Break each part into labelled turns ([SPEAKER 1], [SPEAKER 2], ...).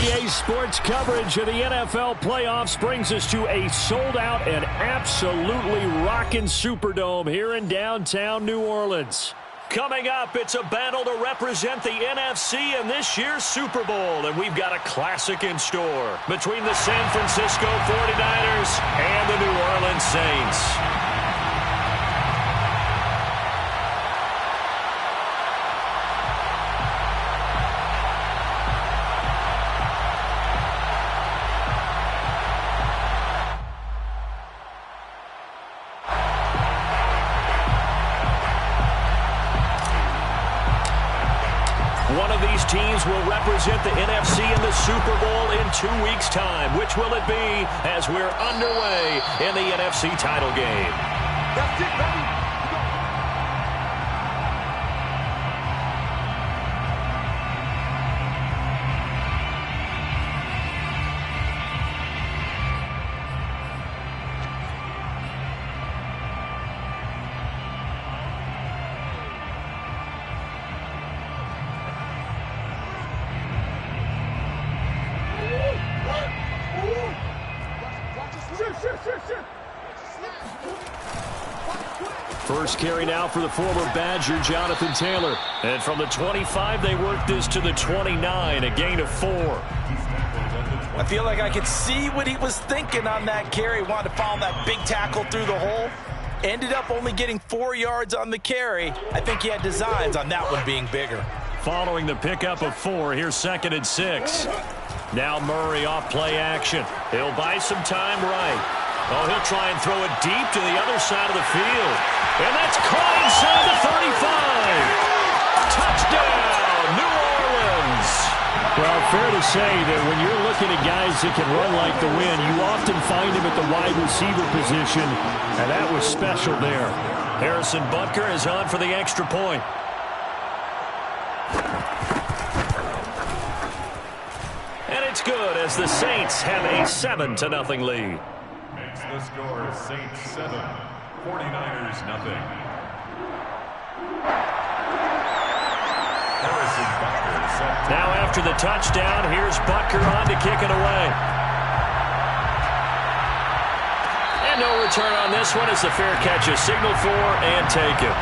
[SPEAKER 1] NBA sports coverage of the NFL playoffs brings us to a sold-out and absolutely rocking Superdome here in downtown New Orleans. Coming up, it's a battle to represent the NFC in this year's Super Bowl, and we've got a classic in store between the San Francisco 49ers and the New Orleans Saints. One of these teams will represent the NFC in the Super Bowl in 2 weeks' time. Which will it be as we're underway in the NFC title game? That's it, baby. First carry now for the former Badger, Jonathan Taylor. And from the 25, they work this to the 29, a gain of 4.
[SPEAKER 2] I feel like I could see what he was thinking on that carry. Wanted to follow that big tackle through the hole. Ended up only getting 4 yards on the carry. I think he had designs on that one being bigger.
[SPEAKER 1] Following the pickup of 4, here's 2nd and 6. Now Murray off play action. He'll buy some time right. Oh, he'll try and throw it deep to the other side of the field. And that's caught inside the 35. Touchdown, New Orleans. Well, fair to say that when you're looking at guys that can run like the wind, you often find them at the wide receiver position, and that was special there. Harrison Butker is on for the extra point. And it's good as the Saints have a 7-0 lead.
[SPEAKER 3] Makes the score Saints 7, 49ers nothing. Harrison Butker set.
[SPEAKER 1] Now after the touchdown, here's Butker on to kick it away. And no return on this one as the fair catch is signaled for and taken.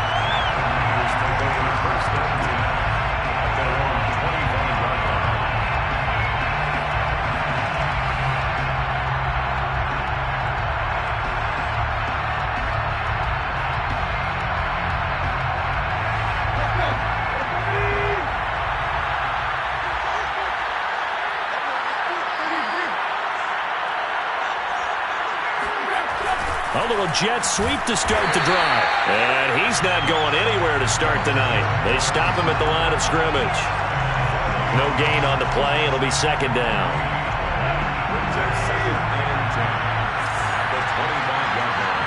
[SPEAKER 1] A little jet sweep to start the drive. And he's not going anywhere to start the night. They stop him at the line of scrimmage. No gain on the play. It'll be 2nd down.
[SPEAKER 3] Brings up 2nd and 10. The 25-yard line.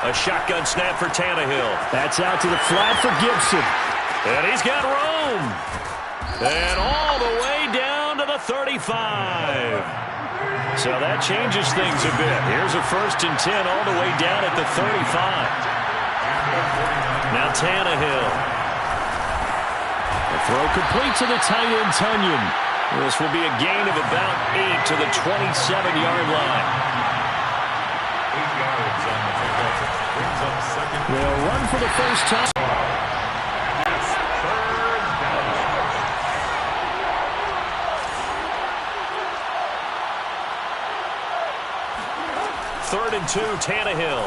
[SPEAKER 1] A shotgun snap for Tannehill. That's out to the flat for Gibson. And he's got room. And all the way down to the 35. So that changes things a bit. Here's a 1st and 10 all the way down at the 35. Now Tannehill. The throw complete to the tight end, Tunyon. This will be a gain of about 8 to the 27-yard line.
[SPEAKER 3] 8 yards on the pickup. Brings up 2nd.
[SPEAKER 1] They'll run for the first time.
[SPEAKER 3] It's 3rd down.
[SPEAKER 1] 3rd and 2, Tannehill.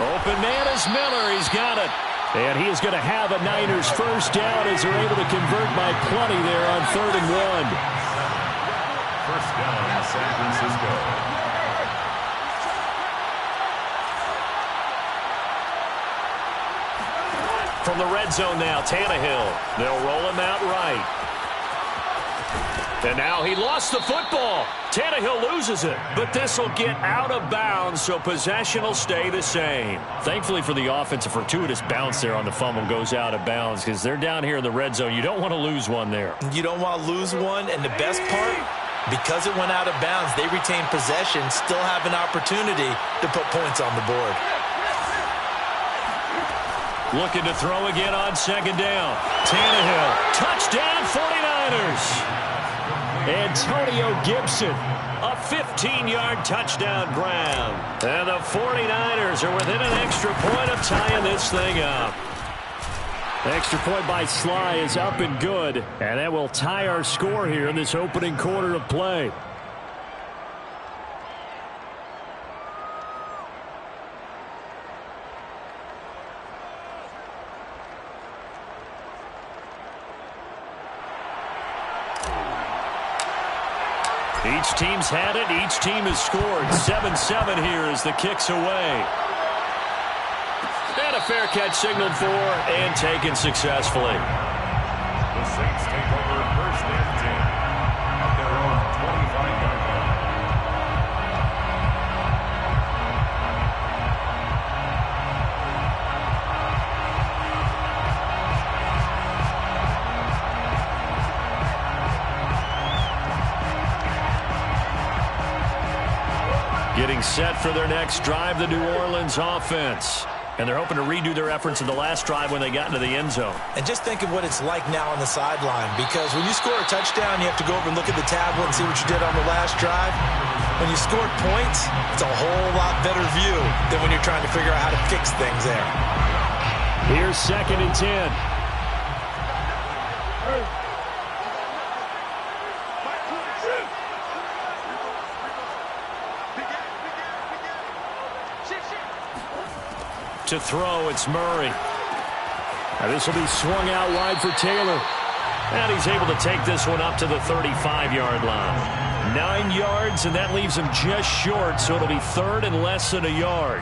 [SPEAKER 1] Open man is Miller. He's got it. And he is going to have a Niners first down as they're able to convert by plenty there on 3rd and 1.
[SPEAKER 3] First down, San Francisco.
[SPEAKER 1] From the red zone now, Tannehill. They'll roll him out right. And now he lost the football. Tannehill loses it, but this will get out of bounds, so possession will stay the same. Thankfully for the offense, a fortuitous bounce there on the fumble goes out of bounds because they're down here in the red zone. You don't want to lose one there.
[SPEAKER 2] You don't want to lose one, and the best part, Because it went out of bounds, they retained possession, still have an opportunity to put points on the board.
[SPEAKER 1] Looking to throw again on second down. Tannehill, touchdown 49ers. Antonio Gibson, a 15-yard touchdown grab. And the 49ers are within an extra point of tying this thing up. Extra point by Sly is up and good. And that will tie our score here in this opening quarter of play. Each team's had it. Each team has scored. 7-7 here as the kick's away. And a fair catch signaled for and taken successfully.
[SPEAKER 3] The Saints take over first and 10 at their own 25-yard line.
[SPEAKER 1] Getting set for their next drive, the New Orleans offense. And they're hoping to redo their efforts in the last drive when they got into the end zone.
[SPEAKER 2] And just think of what it's like now on the sideline, because when you score a touchdown, you have to go over and look at the tablet and see what you did on the last drive. When you scored points, it's a whole lot better view than when you're trying to figure out how to fix things there.
[SPEAKER 1] Here's 2nd and 10. To throw, it's Murray. Now this will be swung out wide for Taylor. And he's able to take this one up to the 35-yard line. 9 yards, and that leaves him just short, so it'll be 3rd and less than a yard.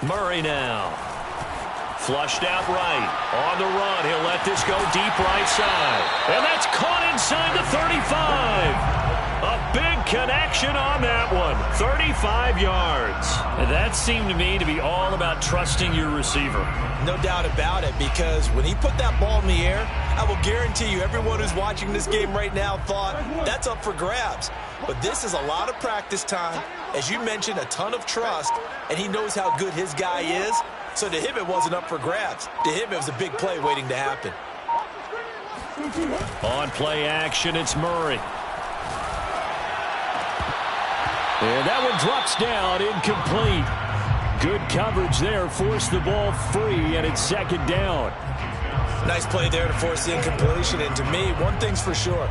[SPEAKER 1] Murray now. Flushed out right. On the run. He'll let this go deep right side. And that's caught inside the 35. A big connection on that one. 35 yards. And that seemed to me to be all about trusting your receiver.
[SPEAKER 2] No doubt about it, because when he put that ball in the air, I will guarantee you everyone who's watching this game right now thought that's up for grabs. But this is a lot of practice time. As you mentioned, a ton of trust, and he knows how good his guy is. So to him, it wasn't up for grabs. To him, it was a big play waiting to happen.
[SPEAKER 1] On play action, it's Murray. And that one drops down, incomplete. Good coverage there, forced the ball free, and it's 2nd down.
[SPEAKER 2] Nice play there to force the incompletion, and to me, one thing's for sure.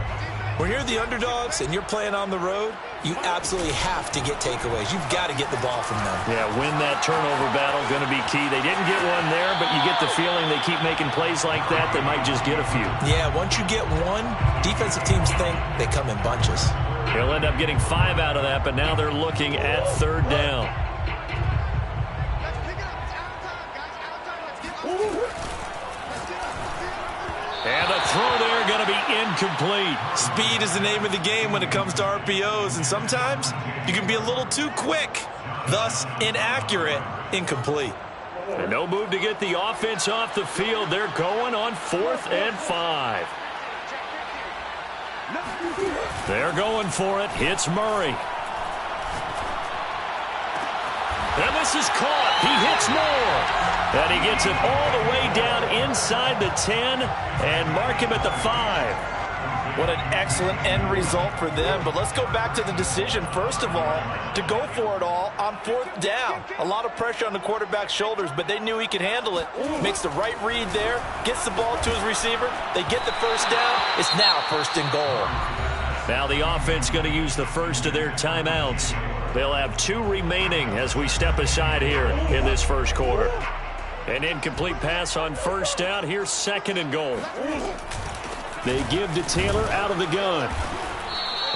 [SPEAKER 2] When you're the underdogs and you're playing on the road, you absolutely have to get takeaways. You've got to get the ball from them.
[SPEAKER 1] Yeah, win that turnover battle, going to be key. They didn't get one there, but you get the feeling they keep making plays like that, they might just get a few.
[SPEAKER 2] Yeah, once you get one, defensive teams think they come in bunches.
[SPEAKER 1] They'll end up getting 5 out of that, but now they're looking at 3rd down. And the throw there going to be incomplete.
[SPEAKER 2] Speed is the name of the game when it comes to RPOs, and sometimes you can be a little too quick, thus inaccurate, incomplete.
[SPEAKER 1] And no move to get the offense off the field. They're going on 4th and 5. They're going for it. Hits Murray. And this is caught. He hits more. And he gets it all the way down inside the 10 and mark him at the 5.
[SPEAKER 2] What an excellent end result for them. But let's go back to the decision, first of all, to go for it all on 4th down. A lot of pressure on the quarterback's shoulders, but they knew he could handle it. Makes the right read there, gets the ball to his receiver. They get the first down. It's now 1st and goal.
[SPEAKER 1] Now the offense going to use the first of their timeouts. They'll have 2 remaining as we step aside here in this first quarter. An incomplete pass on 1st down. Here's 2nd and goal. They give to Taylor out of the gun.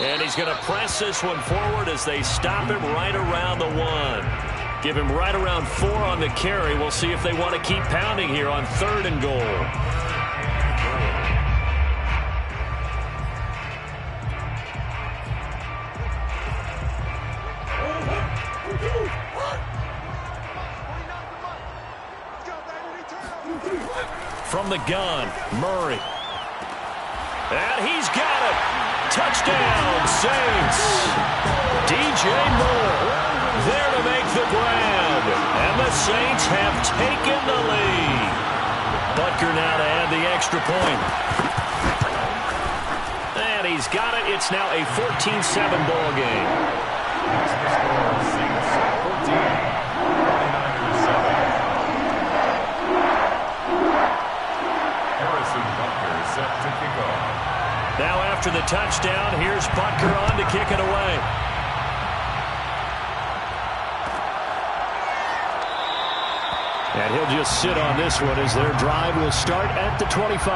[SPEAKER 1] And he's going to press this one forward as they stop him right around the 1. Give him right around 4 on the carry. We'll see if they want to keep pounding here on 3rd and goal. from the gun. Murray. And he's got it. Touchdown, Saints. DJ Moore there to make the grab. And the Saints have taken the lead. Butker now to add the extra point. And he's got it. It's now a 14-7 ball game. Now after the touchdown, here's Butker on to kick it away. And he'll just sit on this one as their drive will start at the 25.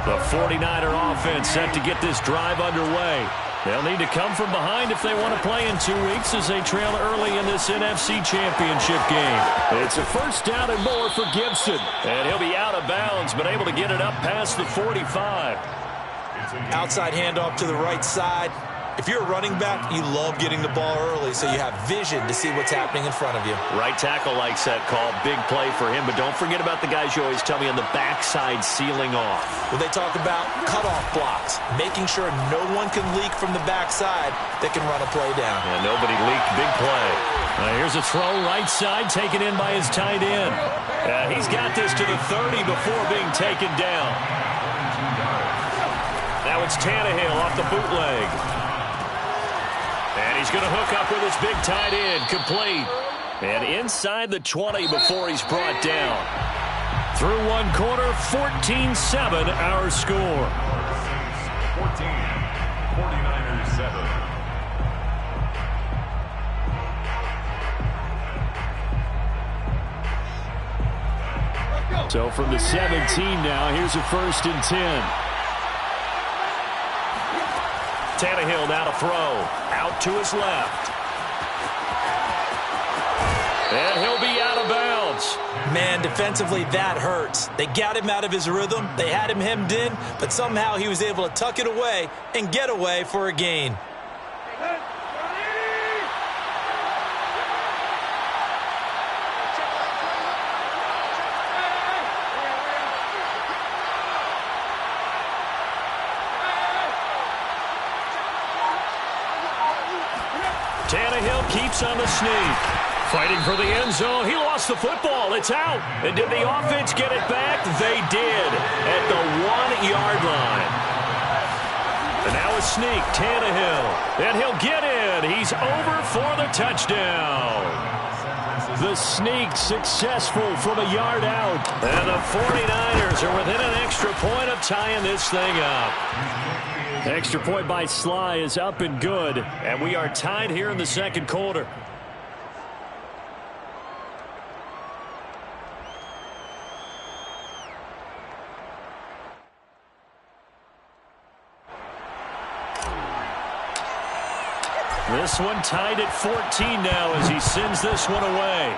[SPEAKER 1] The 49er offense set to get this drive underway. They'll need to come from behind if they want to play in 2 weeks as they trail early in this NFC Championship game. It's a first down and more for Gibson. And he'll be out of bounds, but able to get it up past the 45.
[SPEAKER 2] Outside handoff to the right side. If you're a running back, you love getting the ball early so you have vision to see what's happening in front of you.
[SPEAKER 1] Right tackle likes that call. Big play for him, but don't forget about the guys you always tell me on the backside sealing off.
[SPEAKER 2] Well, they talk about cutoff blocks, making sure no one can leak from the backside that can run a play down.
[SPEAKER 1] Yeah, nobody leaked. Big play. Here's a throw right side taken in by his tight end. He's got this to the 30 before being taken down. Now it's Tannehill off the bootleg. And he's going to hook up with his big tight end. Complete. And inside the 20 before he's brought down. Through one quarter, 14-7 our score.
[SPEAKER 3] 14, 49ers 7.
[SPEAKER 1] So from the 17 now, here's a 1st and 10. Tannehill now to throw. Out to his left. And he'll be out of bounds.
[SPEAKER 2] Man, defensively, that hurts. They got him out of his rhythm. They had him hemmed in, but somehow he was able to tuck it away and get away for a gain.
[SPEAKER 1] Tannehill keeps on the sneak. Fighting for the end zone. He lost the football. It's out. And did the offense get it back? They did at the 1-yard line. And now a sneak. Tannehill. And he'll get in. He's over for the touchdown. The sneak successful from a yard out. And the 49ers are within an extra point of tying this thing up. Extra point by Sly is up and good. And we are tied here in the second quarter. This one tied at 14 now as he sends this one away.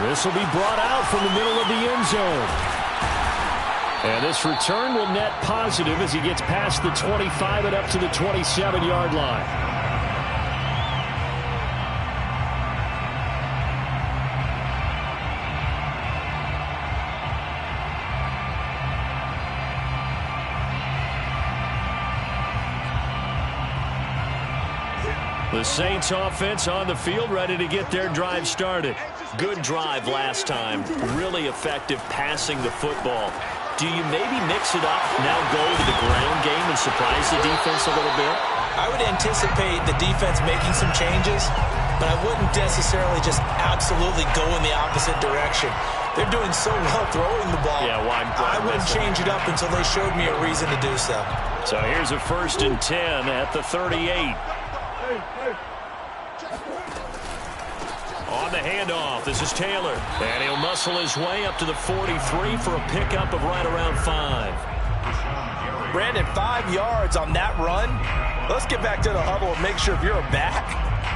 [SPEAKER 1] This will be brought out from the middle of the end zone. And this return will net positive as he gets past the 25 and up to the 27-yard line. The Saints offense on the field ready to get their drive started. Good drive last time. Really effective passing the football. Do you maybe mix it up, now go to the ground game and surprise the defense a little bit?
[SPEAKER 2] I would anticipate the defense making some changes, but I wouldn't necessarily just absolutely go in the opposite direction. They're doing so well throwing the ball.
[SPEAKER 1] Yeah, why
[SPEAKER 2] I wouldn't change it up until they showed me a reason to do so.
[SPEAKER 1] So here's a 1st and 10 at the 38. On the handoff, this is Taylor. And he'll muscle his way up to the 43 for a pickup of right around 5.
[SPEAKER 2] Brandon, 5 yards on that run. Let's get back to the huddle and make sure if you're a back,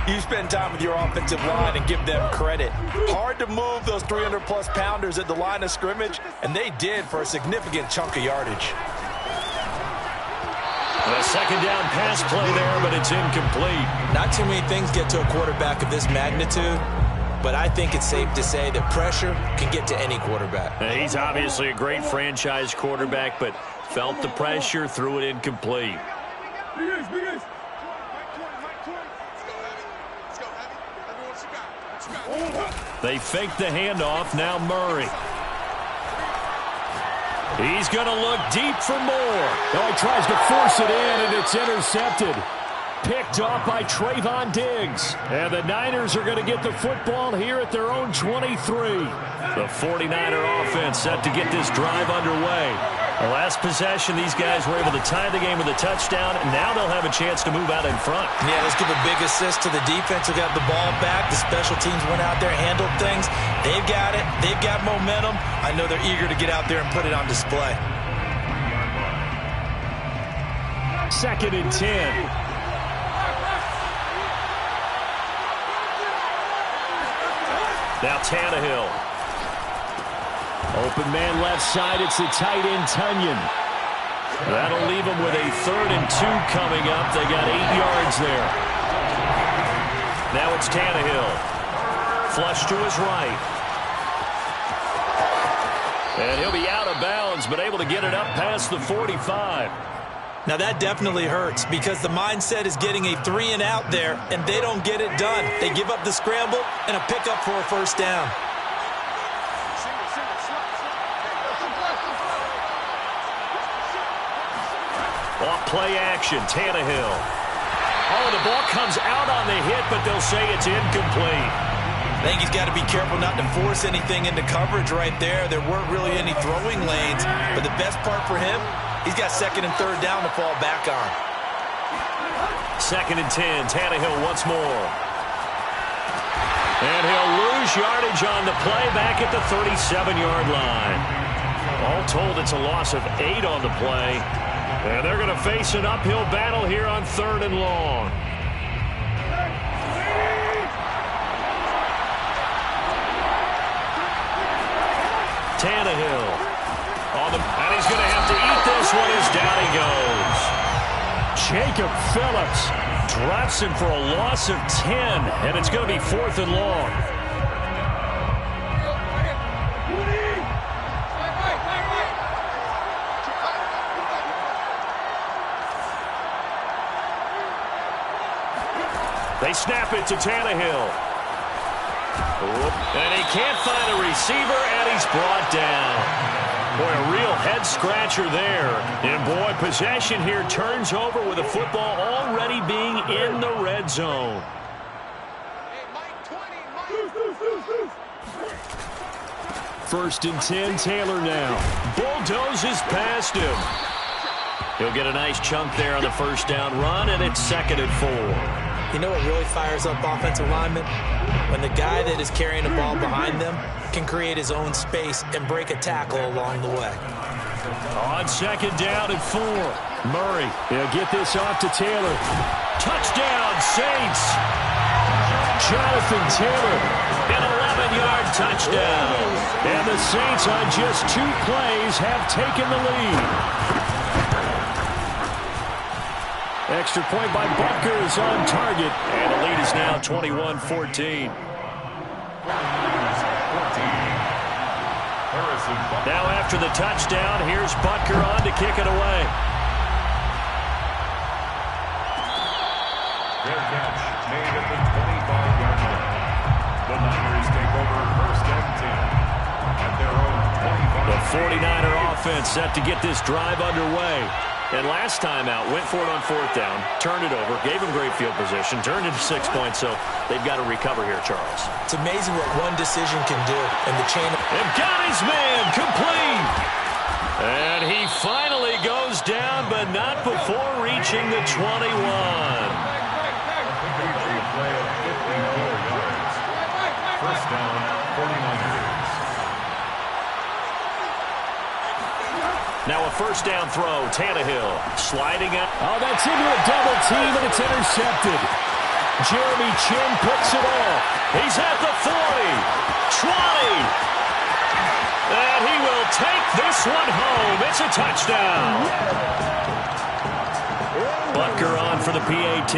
[SPEAKER 2] You spend time with your offensive line and give them credit. Hard to move those 300-plus pounders at the line of scrimmage, and they did for a significant chunk of yardage.
[SPEAKER 1] A second down pass play there, but it's incomplete.
[SPEAKER 2] Not too many things get to a quarterback of this magnitude, but I think it's safe to say that pressure can get to any quarterback.
[SPEAKER 1] He's obviously a great franchise quarterback, but felt the pressure, threw it incomplete. They fake the handoff. Now Murray. He's going to look deep for more.
[SPEAKER 4] Oh, he tries to force it in, and it's intercepted. Picked off by Trayvon Diggs. And the Niners are going to get the football here at their own 23.
[SPEAKER 1] The 49er offense set to get this drive underway. The last possession, these guys were able to tie the game with a touchdown, and now they'll have a chance to move out in front.
[SPEAKER 2] Yeah, let's give a big assist to the defense who got the ball back. The special teams went out there, handled things. They've got it. They've got momentum. I know they're eager to get out there and put it on display.
[SPEAKER 4] 2nd and 10.
[SPEAKER 1] Now Tannehill.
[SPEAKER 4] Open man left side. It's the tight end, Tunyon.
[SPEAKER 1] That'll leave them with a 3rd and 2 coming up. They got 8 yards there. Now it's Tannehill. Flush to his right. And he'll be out of bounds, but able to get it up past the 45.
[SPEAKER 2] Now that definitely hurts because the mindset is getting a 3 and out there, and they don't get it done. They give up the scramble and a pickup for a first down.
[SPEAKER 1] Off play action, Tannehill. Oh, the ball comes out on the hit, but they'll say it's incomplete.
[SPEAKER 2] I think he's got to be careful not to force anything into coverage right there. There weren't really any throwing lanes, but the best part for him, he's got 2nd and 3rd down to fall back on.
[SPEAKER 1] 2nd and 10, Tannehill once more. And he'll lose yardage on the play back at the 37-yard line. All told, it's a loss of 8 on the play. And they're going to face an uphill battle here on 3rd and long. Tannehill. And he's going to have to eat this one as down he goes.
[SPEAKER 4] Jacob Phillips
[SPEAKER 1] drops him for a loss of 10, and it's going to be 4th and long. They snap it to Tannehill. And he can't find a receiver, and he's brought down. Boy, a real head-scratcher there. And, boy, possession here turns over with the football already being in the red zone.
[SPEAKER 4] First and 10, Taylor now.
[SPEAKER 1] Bulldozes past him. He'll get a nice chunk there on the first down run, and it's 2nd and 4.
[SPEAKER 2] You know what really fires up offensive linemen? When the guy that is carrying the ball behind them can create his own space and break a tackle along the way.
[SPEAKER 1] On 2nd down and 4. Murray.
[SPEAKER 4] He'll get this off to Taylor.
[SPEAKER 1] Touchdown, Saints.
[SPEAKER 4] Jonathan Taylor.
[SPEAKER 1] An 11-yard touchdown.
[SPEAKER 4] And the Saints on just 2 plays have taken the lead. Extra point by Butker is on target.
[SPEAKER 1] And the lead is now 21-14. Now after the touchdown, here's Butker on to kick it away.
[SPEAKER 3] Fair catch made at the 25-yard line. The Niners take over 1st and 10 at their own 25.
[SPEAKER 1] The 49er offense set to get this drive underway. And last time out, went for it on 4th down, turned it over, gave him great field position, turned it to 6 points, so they've got to recover here, Charles.
[SPEAKER 2] It's amazing what one decision can do in the chain.
[SPEAKER 1] And got his man complete. And he finally goes down, but not before reaching the 21.
[SPEAKER 3] Play of 54 yards. First down, 49ers.
[SPEAKER 1] Now a first down throw, Tannehill sliding up.
[SPEAKER 4] Oh, that's into a double team, and it's intercepted. Jeremy Chin picks it off. He's at the 40, 20. And he will take this one home. It's a touchdown. Butker on for the PAT.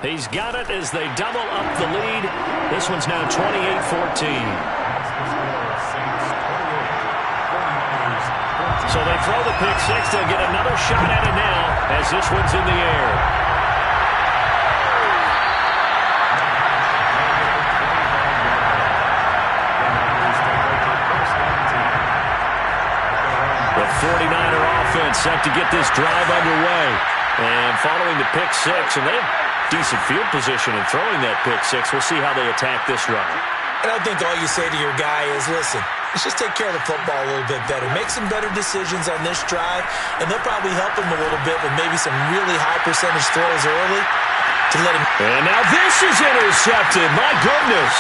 [SPEAKER 4] He's got it as they double up the lead. This one's now 28-14. So they throw the pick six. They'll get another shot at it now as this one's in the air. The 49er offense set to get this drive underway. And following the pick six, and they have decent field position in throwing that pick six. We'll see how they attack this drive.
[SPEAKER 2] And I think all you say to your guy is, listen, let's just take care of the football a little bit better. Make some better decisions on this drive, and they'll probably help him a little bit with maybe some really high percentage throws early to let him.
[SPEAKER 4] And now this is intercepted. My goodness.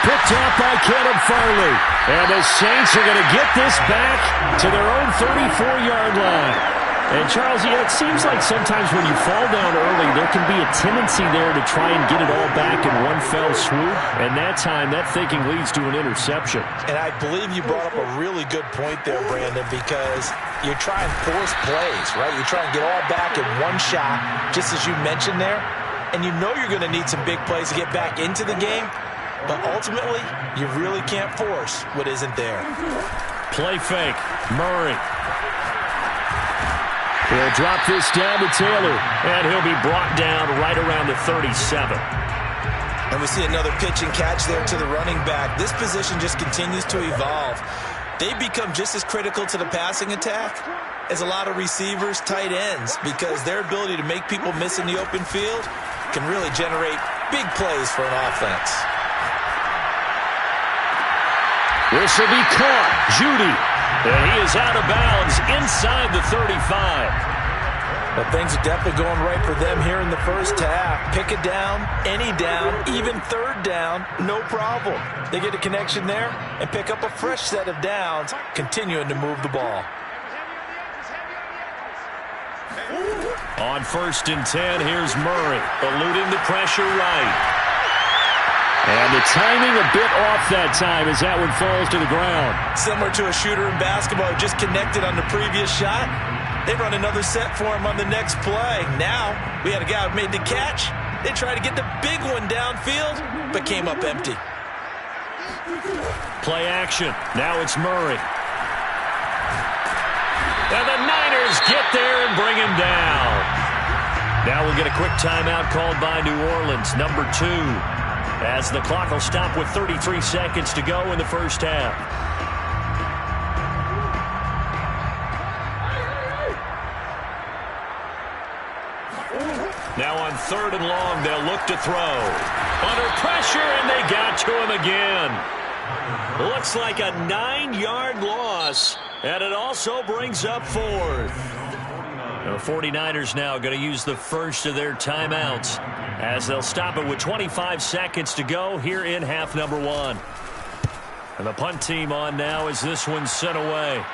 [SPEAKER 4] Picked up by Caleb Farley. And the Saints are going to get this back to their own 34-yard line. And, Charles, it seems like sometimes when you fall down early, there can be a tendency there to try and get it all back in one fell swoop. And that time, that thinking leads to an interception.
[SPEAKER 2] And I believe you brought up a really good point there, Brandon, because you're trying to force plays, right? You're trying to get all back in one shot, just as you mentioned there. And you know you're going to need some big plays to get back into the game. But ultimately, you really can't force what isn't there.
[SPEAKER 4] Play fake. Murray. He'll drop this down to Taylor, and he'll be brought down right around the 37.
[SPEAKER 2] And we see another pitch and catch there to the running back. This position just continues to evolve. They become just as critical to the passing attack as a lot of receivers, tight ends, because their ability to make people miss in the open field can really generate big plays for an offense.
[SPEAKER 4] This will be caught. Judy. And he is out of bounds inside the 35.
[SPEAKER 2] But things are definitely going right for them here in the first half. Pick a down, any down, even third down, no problem. They get a connection there and pick up a fresh set of downs, continuing to move the ball.
[SPEAKER 4] On 1st and 10, here's Murray, eluding the pressure right. And the timing a bit off that time as that one falls to the ground.
[SPEAKER 2] Similar to a shooter in basketball who just connected on the previous shot. They run another set for him on the next play. Now, we had a guy who made the catch. They tried to get the big one downfield, but came up empty.
[SPEAKER 4] Play action. Now it's Murray. And the Niners get there and bring him down. Now we'll get a quick timeout called by New Orleans, number 2. As the clock will stop with 33 seconds to go in the first half. Now on 3rd and long, they'll look to throw. Under pressure, and they got to him again. Looks like a 9-yard loss, and it also brings up 4th. The 49ers now going to use the first of their timeouts as they'll stop it with 25 seconds to go here in half number 1. And the punt team on now as this one's sent away.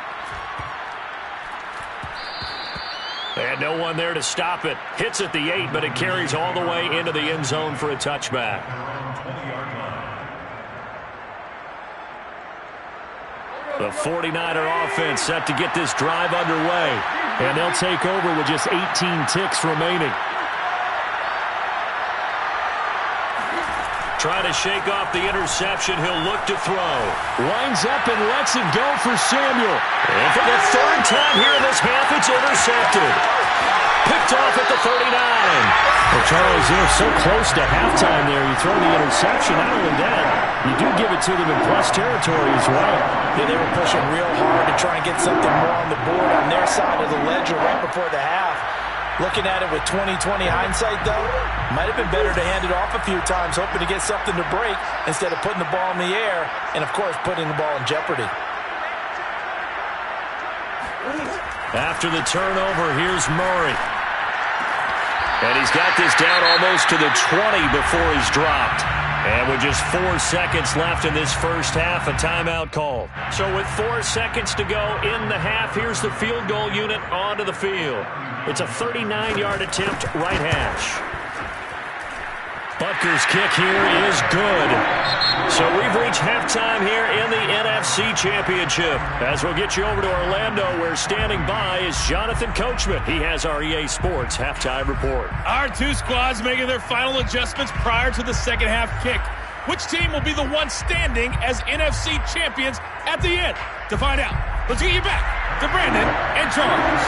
[SPEAKER 4] And no one there to stop it. Hits at the 8, but it carries all the way into the end zone for a touchback. The 49er offense set to get this drive underway. And they'll take over with just 18 ticks remaining. Trying to shake off the interception. He'll look to throw. Lines up and lets it go for Samuel. And for the 3rd time here in this half, it's intercepted. Picked off at the 39. Well, Charles, they're so close to halftime there. You throw the interception. Not only that, you do give it to them in plus territory as well.
[SPEAKER 2] Yeah, they were pushing real hard to try and get something more on the board on their side of the ledger right before the half. Looking at it with 20/20 hindsight, though, might have been better to hand it off a few times, hoping to get something to break instead of putting the ball in the air and, of course, putting the ball in jeopardy.
[SPEAKER 4] After the turnover, here's Murray. And he's got this down almost to the 20 before he's dropped.
[SPEAKER 1] And with just 4 seconds left in this first half, a timeout called. So with 4 seconds to go in the half, here's the field goal unit onto the field. It's a 39-yard attempt, right hash. Butker's kick here is good. So we've reached halftime here in the NFC Championship. As we'll get you over to Orlando, where standing by is Jonathan Coachman. He has our EA Sports halftime report.
[SPEAKER 5] Our two squads making their final adjustments prior to the second half kick. Which team will be the one standing as NFC champions at the end? To find out, let's get you back to Brandon and Charles.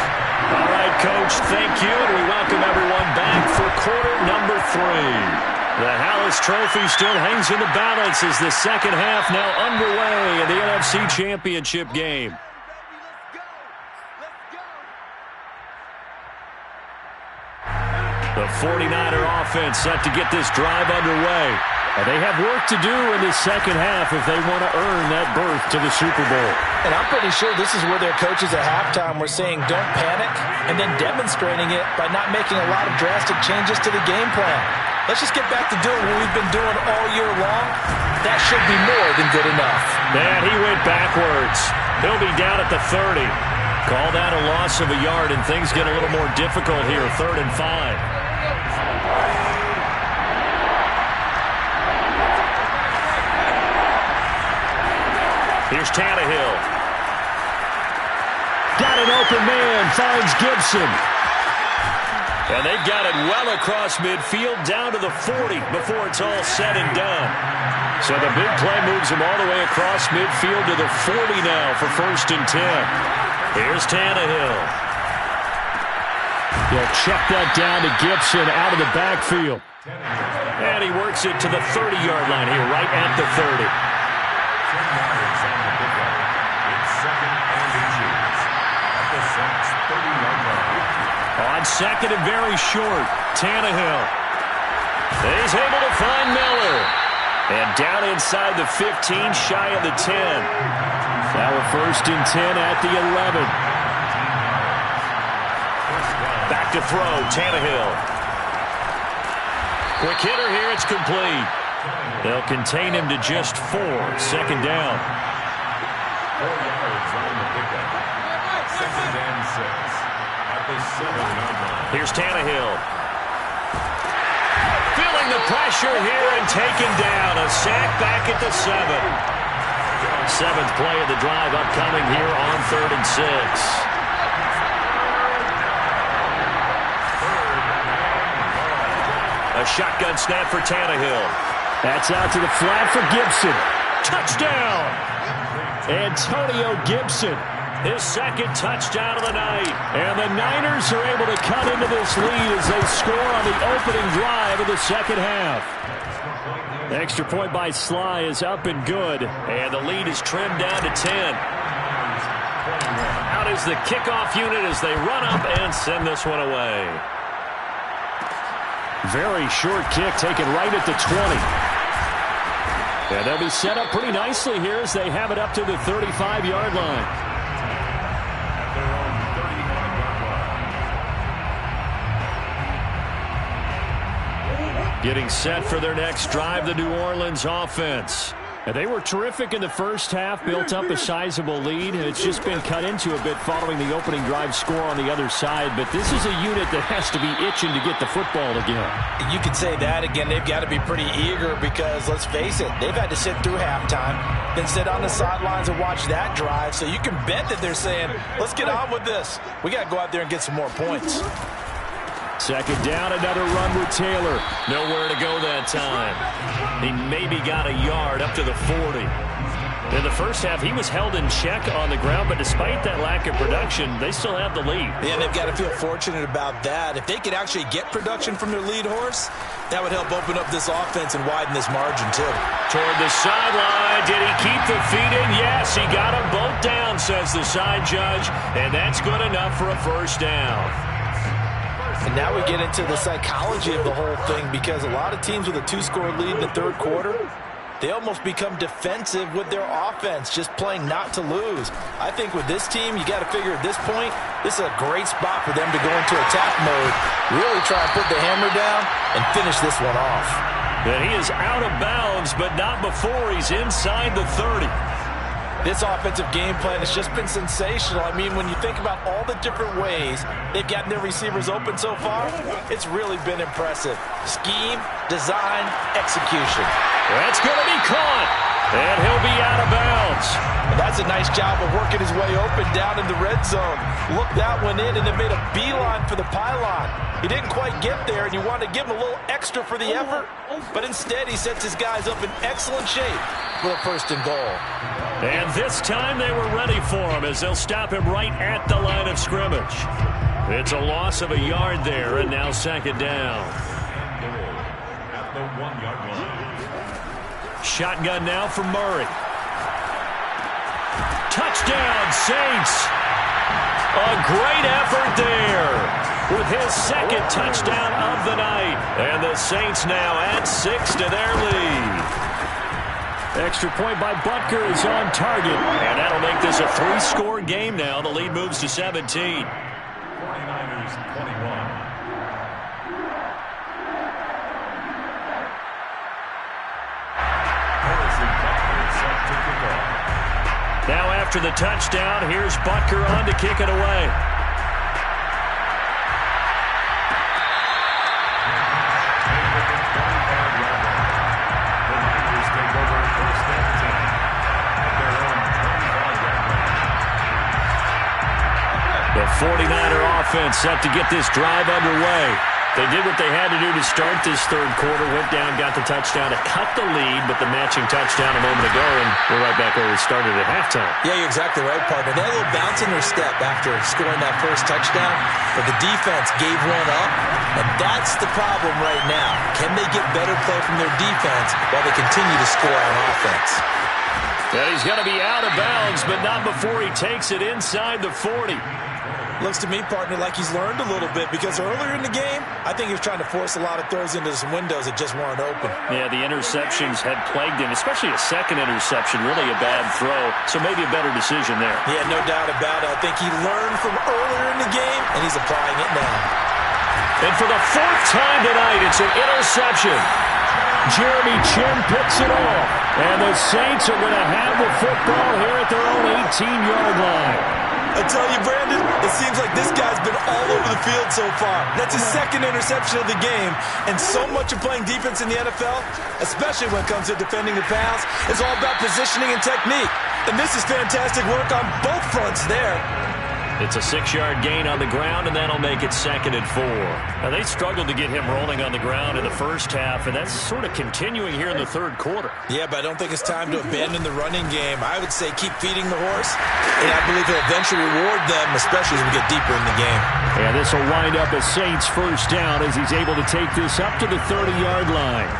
[SPEAKER 1] All right, Coach, thank you, and we welcome everyone back for quarter number 3. The Hallis Trophy still hangs in the balance as the second half now underway in the NFC Championship game. The 49er offense set to get this drive underway. And they have work to do in the second half if they want to earn that berth to the Super Bowl.
[SPEAKER 2] And I'm pretty sure this is where their coaches at halftime were saying don't panic, and then demonstrating it by not making a lot of drastic changes to the game plan. Let's just get back to doing what we've been doing all year long. That should be more than good enough.
[SPEAKER 1] And he went backwards. He'll be down at the 30. Call that a loss of a yard, and things get a little more difficult here, 3rd and 5. Here's Tannehill. Got an open man, finds Gibson. And they've got it well across midfield, down to the 40 before it's all said and done. So the big play moves him all the way across midfield to the 40 now for 1st and 10. Here's Tannehill. He'll check that down to Gibson out of the backfield. And he works it to the 30-yard line here, right at the 30. On second and very short, Tannehill. He's able to find Miller. And down inside the 15, shy of the 10. Now a 1st and 10 at the 11. Back to throw, Tannehill. Quick hitter here, it's complete. They'll contain him to just 4, 2nd down.
[SPEAKER 3] 4 yards on the pickup. 2nd and 6.
[SPEAKER 1] Here's Tannehill. Feeling the pressure here and taken down. A sack back at the 7. 7th play of the drive upcoming here on 3rd and 6. A shotgun snap for Tannehill. That's out to the flat for Gibson. Touchdown! Antonio Gibson. His 2nd touchdown of the night. And the Niners are able to cut into this lead as they score on the opening drive of the second half. The extra point by Sly is up and good. And the lead is trimmed down to 10. Out is the kickoff unit as they run up and send this one away. Very short kick taken right at the 20. And they'll be set up pretty nicely here as they have it up to the 35-yard line. Getting set for their next drive, the New Orleans offense. And they were terrific in the first half, built up a sizable lead, and it's just been cut into a bit following the opening drive score on the other side. But this is a unit that has to be itching to get the football again.
[SPEAKER 2] You could say that again. They've got to be pretty eager because, let's face it, they've had to sit through halftime, then sit on the sidelines and watch that drive. So you can bet that they're saying, let's get on with this. We got to go out there and get some more points.
[SPEAKER 1] 2nd down, another run with Taylor. Nowhere to go that time. He maybe got a yard up to the 40. In the first half, he was held in check on the ground, but despite that lack of production, they still have the lead.
[SPEAKER 2] Yeah, they've got to feel fortunate about that. If they could actually get production from their lead horse, that would help open up this offense and widen this margin, too.
[SPEAKER 1] Toward the sideline, did he keep the feet in? Yes, he got them both down, says the side judge, and that's good enough for a 1st down.
[SPEAKER 2] And now we get into the psychology of the whole thing because a lot of teams with a 2-score lead in the 3rd quarter, they almost become defensive with their offense, just playing not to lose. I think with this team, you got to figure at this point, this is a great spot for them to go into attack mode, really try and put the hammer down and finish this one off.
[SPEAKER 1] And he is out of bounds, but not before he's inside the 30.
[SPEAKER 2] This offensive game plan has just been sensational. I mean, when you think about all the different ways they've gotten their receivers open so far, it's really been impressive. Scheme, design, execution.
[SPEAKER 1] That's going to be caught, and he'll be out of bounds.
[SPEAKER 2] And that's a nice job of working his way open down in the red zone. Looked that one in and then made a beeline for the pylon. He didn't quite get there, and you wanted to give him a little extra for the effort, but instead he sets his guys up in excellent shape for a first and goal.
[SPEAKER 1] And this time they were ready for him as they'll stop him right at the line of scrimmage. It's a loss of a yard there, and now second down.
[SPEAKER 3] At the 1-yard line.
[SPEAKER 1] Shotgun now for Murray. Touchdown, Saints. A great effort there with his second touchdown of the night. And the Saints now add 6 to their lead. Extra point by Butker is on target. And that'll make this a 3-score game now. The lead moves to 17.
[SPEAKER 3] 49ers 21.
[SPEAKER 1] Now after the touchdown, here's Butker on to kick it away. The 49er offense set to get this drive underway. They did what they had to do to start this third quarter, went down, got the touchdown to cut the lead, but the matching touchdown a moment ago, and we're right back where we started at halftime.
[SPEAKER 2] Yeah, you're exactly right, partner. They had a little bounce in their step after scoring that first touchdown, but the defense gave one up, and that's the problem right now. Can they get better play from their defense while they continue to score on offense?
[SPEAKER 1] And he's going to be out of bounds, but not before he takes it inside the 40.
[SPEAKER 2] Looks to me, partner, like he's learned a little bit because earlier in the game, I think he was trying to force a lot of throws into some windows that just weren't open.
[SPEAKER 1] Yeah, the interceptions had plagued him, especially a second interception, really a bad throw, so maybe a better decision there.
[SPEAKER 2] Yeah, no doubt about it. I think he learned from earlier in the game, and he's applying it now.
[SPEAKER 1] And for the 4th time tonight, it's an interception. Jeremy Chin picks it off, and the Saints are going to have the football here at their own 18-yard line.
[SPEAKER 2] I tell you, Brandon, it seems like this guy's been all over the field so far. That's his second interception of the game, and so much of playing defense in the NFL, especially when it comes to defending the pass, is all about positioning and technique. And this is fantastic work on both fronts there.
[SPEAKER 1] It's a 6-yard gain on the ground, and that'll make it 2nd and 4. Now, they struggled to get him rolling on the ground in the first half, and that's sort of continuing here in the third quarter.
[SPEAKER 2] Yeah, but I don't think it's time to abandon the running game. I would say keep feeding the horse, and I believe he'll eventually reward them, especially as we get deeper in the game.
[SPEAKER 1] And this will wind up a Saints first down as he's able to take this up to the 30-yard line.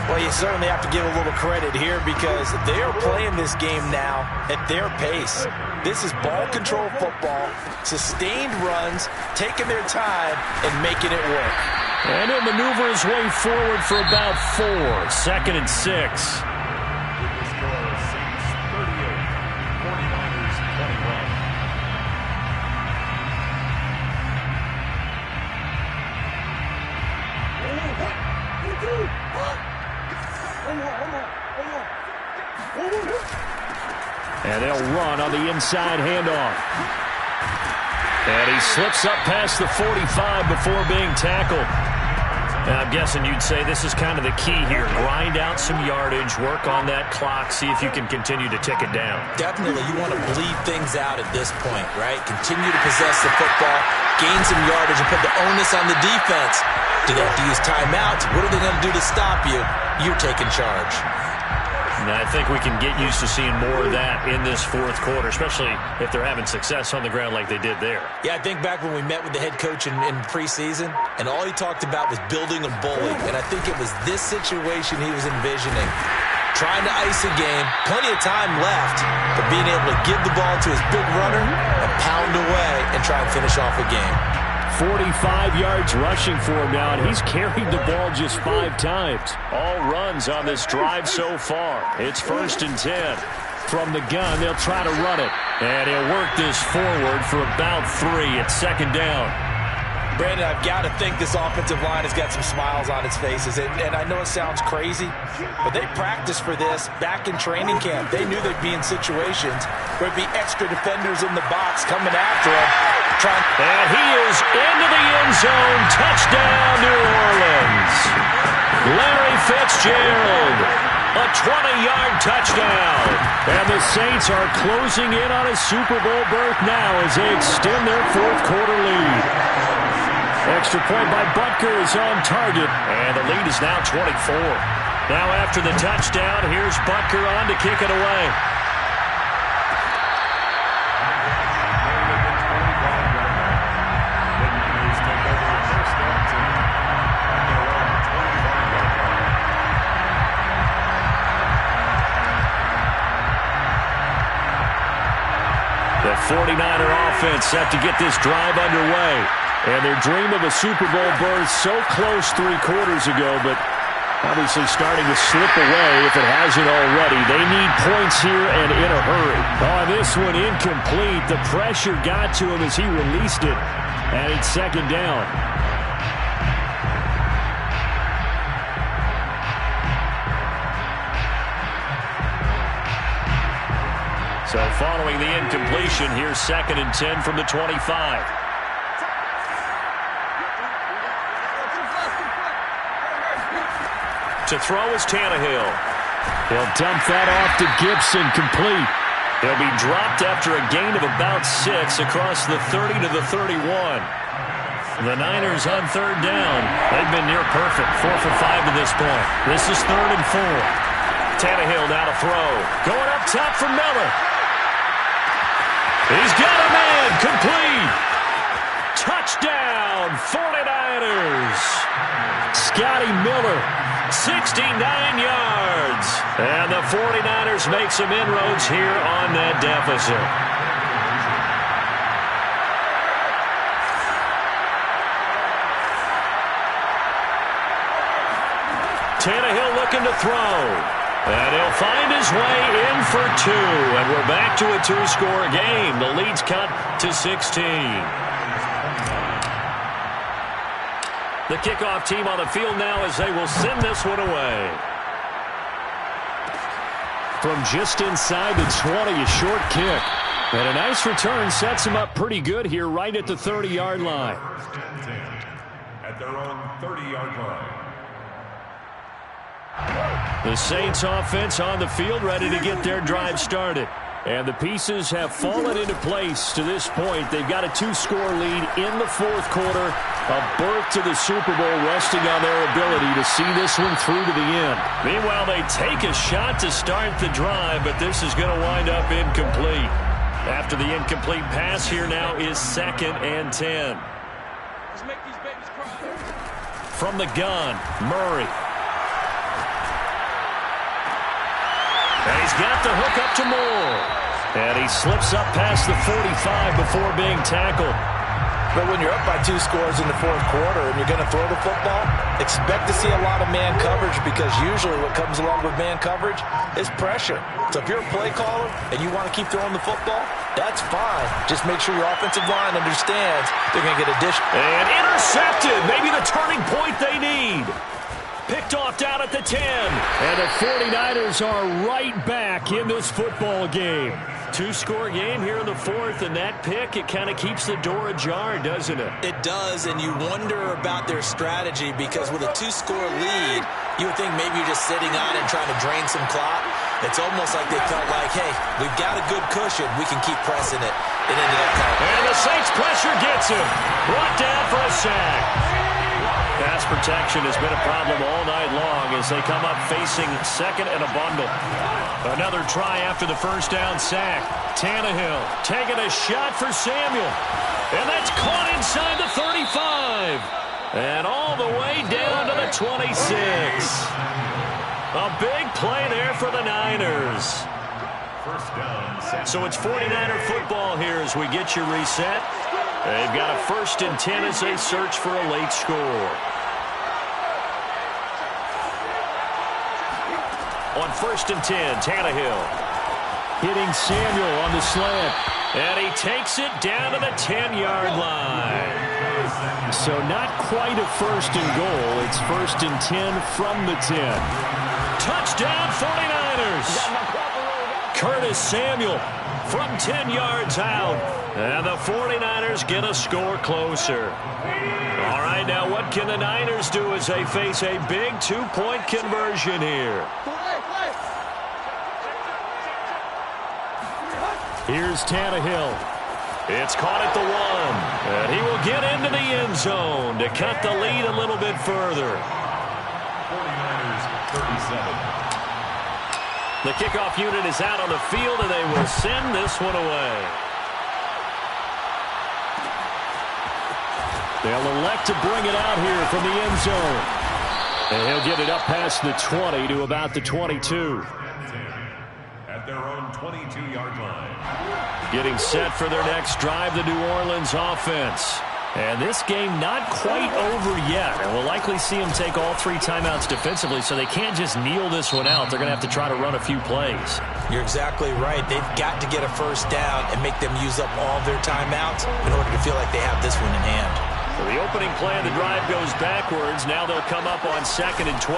[SPEAKER 2] Well, you certainly have to give a little credit here because they are playing this game now at their pace. This is ball control football, sustained runs, taking their time, and making it work.
[SPEAKER 1] And he'll maneuver his way forward for about 4. 2nd and 6. And they'll run on the inside handoff. And he slips up past the 45 before being tackled. Now, I'm guessing you'd say this is kind of the key here. Grind out some yardage, work on that clock, see if you can continue to tick it down.
[SPEAKER 2] Definitely, you want to bleed things out at this point, right? Continue to possess the football, gain some yardage, and put the onus on the defense. Do they have to use timeouts? What are they going to do to stop you? You're taking charge.
[SPEAKER 1] Now, I think we can get used to seeing more of that in this fourth quarter, especially if they're having success on the ground like they did there.
[SPEAKER 2] Yeah, I think back when we met with the head coach in preseason, and all he talked about was building a bully. And I think it was this situation he was envisioning. Trying to ice a game, plenty of time left, but being able to give the ball to his big runner and pound away and try and finish off a game.
[SPEAKER 1] 45 yards rushing for him now, and he's carried the ball just 5 times. All runs on this drive so far. It's 1st and 10. From the gun, they'll try to run it. And he'll work this forward for about 3 at 2nd down.
[SPEAKER 2] Brandon, I've got to think this offensive line has got some smiles on its faces. And I know it sounds crazy, but they practiced for this back in training camp. They knew they'd be in situations where there'd be extra defenders in the box coming after them.
[SPEAKER 1] And he is into the end zone. Touchdown, New Orleans. Larry Fitzgerald. A 20-yard touchdown. And the Saints are closing in on a Super Bowl berth now as they extend their fourth-quarter lead. Extra point by Butker is on target, and the lead is now 24. Now after the touchdown, here's Butker on to kick it away. The 49er offense set to get this drive underway. And their dream of a Super Bowl berth so close 3 quarters ago, but obviously starting to slip away if it hasn't already. They need points here and in a hurry. Oh, this one incomplete. The pressure got to him as he released it, and it's second down. So following the incompletion, here's 2nd and 10 from the 25. To throw is Tannehill. He'll dump that off to Gibson, complete. He'll be dropped after a gain of about 6 across the 30 to the 31. The Niners on 3rd down. They've been near perfect, 4 for 5 to this point. This is 3rd and 4. Tannehill now to throw. Going up top for Miller. He's got a man, complete. Touchdown, 49ers. Scotty Miller. 69 yards. And the 49ers make some inroads here on that deficit. Tannehill looking to throw. And he'll find his way in for 2. And we're back to a 2-score game. The lead's cut to 16. The kickoff team on the field now as they will send this one away. From just inside the 20, a short kick. And a nice return sets him up pretty good here right at the 30-yard line.
[SPEAKER 3] At their own 30-yard line.
[SPEAKER 1] The Saints offense on the field ready to get their drive started. And the pieces have fallen into place to this point. They've got a 2-score lead in the 4th quarter. A berth to the Super Bowl resting on their ability to see this one through to the end. Meanwhile, they take a shot to start the drive, but this is going to wind up incomplete. After the incomplete pass, here now is 2nd and 10.
[SPEAKER 5] Let's make these babies cry.
[SPEAKER 1] From the gun, Murray. And he's got the hook up to Moore. And he slips up past the 45 before being tackled.
[SPEAKER 2] But when you're up by 2 scores in the 4th quarter and you're going to throw the football, expect to see a lot of man coverage, because usually what comes along with man coverage is pressure. So if you're a play caller and you want to keep throwing the football, that's fine. Just make sure your offensive line understands they're going to get a dish.
[SPEAKER 1] And intercepted. Maybe the turning point they need. Picked off down at the 10. And the 49ers are right back in this football game. 2-score game here in the 4th, and that pick, it kind of keeps the door ajar, doesn't it?
[SPEAKER 2] It does, and you wonder about their strategy, because with a 2-score lead, you would think maybe you're just sitting on it and trying to drain some clock. It's almost like they felt like, hey, we've got a good cushion. We can keep pressing it. It ended up coming.
[SPEAKER 1] And the Saints pressure gets him. Brought down for a sack. Pass protection has been a problem all night long as they come up facing 2nd and a bundle. Another try after the 1st down sack. Tannehill taking a shot for Samuel. And that's caught inside the 35. And all the way down to the 26. A big play there for the Niners.
[SPEAKER 3] First down.
[SPEAKER 1] So it's 49er football here as we get you reset. They've got a 1st and 10 as they search for a late score. On 1st and 10, Tannehill hitting Samuel on the slant. And he takes it down to the 10-yard line. So not quite a first and goal. It's 1st and 10 from the 10. Touchdown 49ers. Curtis Samuel from 10 yards out. And the 49ers get a score closer. All right, now what can the Niners do as they face a big 2-point conversion here? Here's Tannehill. It's caught at the 1. And he will get into the end zone to cut the lead a little bit further.
[SPEAKER 3] 49ers 37.
[SPEAKER 1] The kickoff unit is out on the field, and they will send this one away. They'll elect to bring it out here from the end zone. And he'll get it up past the 20 to about the 22.
[SPEAKER 3] At their own 22-yard line.
[SPEAKER 1] Getting set for their next drive, the New Orleans offense. And this game not quite over yet. And we'll likely see them take all 3 timeouts defensively, so they can't just kneel this one out. They're going to have to try to run a few plays.
[SPEAKER 2] You're exactly right. They've got to get a first down and make them use up all their timeouts in order to feel like they have this one in hand.
[SPEAKER 1] So the opening play of the drive goes backwards. Now they'll come up on 2nd and 12.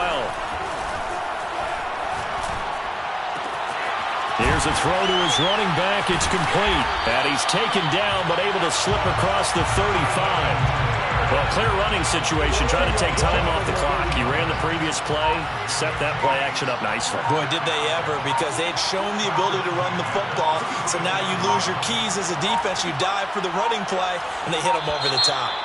[SPEAKER 1] Here's a throw to his running back. It's complete. And he's taken down, but able to slip across the 35. Well, clear running situation, trying to take time off the clock. He ran the previous play, set that play action up nicely.
[SPEAKER 2] Boy, did they ever, because they had shown the ability to run the football. So now you lose your keys as a defense. You dive for the running play, and they hit them over the top.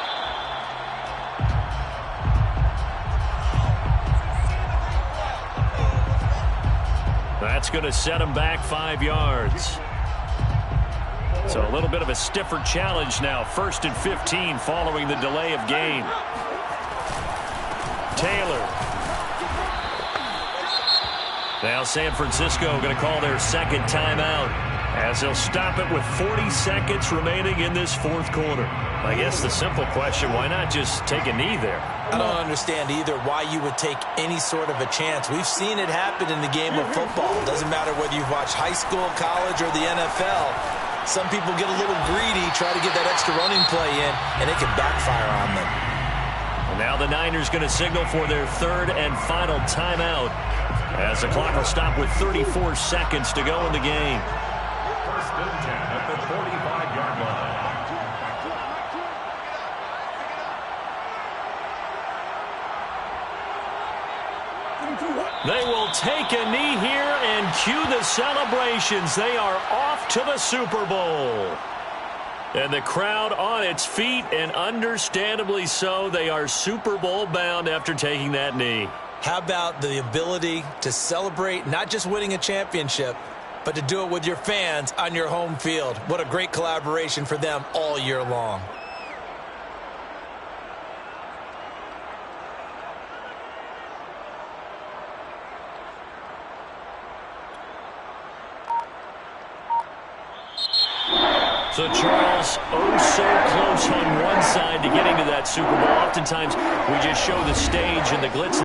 [SPEAKER 1] That's going to set him back 5 yards. So a little bit of a stiffer challenge now. 1st and 15 following the delay of game. Taylor. Now San Francisco going to call their 2nd timeout as they'll stop it with 40 seconds remaining in this 4th quarter. I guess the simple question, why not just take a knee there?
[SPEAKER 2] I don't understand either why you would take any sort of a chance. We've seen it happen in the game of football. It doesn't matter whether you've watched high school, college, or the NFL. Some people get a little greedy, try to get that extra running play in, and it can backfire on them.
[SPEAKER 1] Well, now the Niners going to signal for their 3rd and final timeout as the clock will stop with 34 seconds to go in the game.
[SPEAKER 3] 1st and 10 at the 45-yard line.
[SPEAKER 1] They will take a knee here and cue the celebrations. They are off to the Super Bowl. And the crowd on its feet, and understandably so. They are Super Bowl bound after taking that knee.
[SPEAKER 2] How about the ability to celebrate not just winning a championship, but to do it with your fans on your home field? What a great collaboration for them all year long.
[SPEAKER 1] So, Charles, oh so close on one side to getting to that Super Bowl. Oftentimes, we just show the stage and the glitz.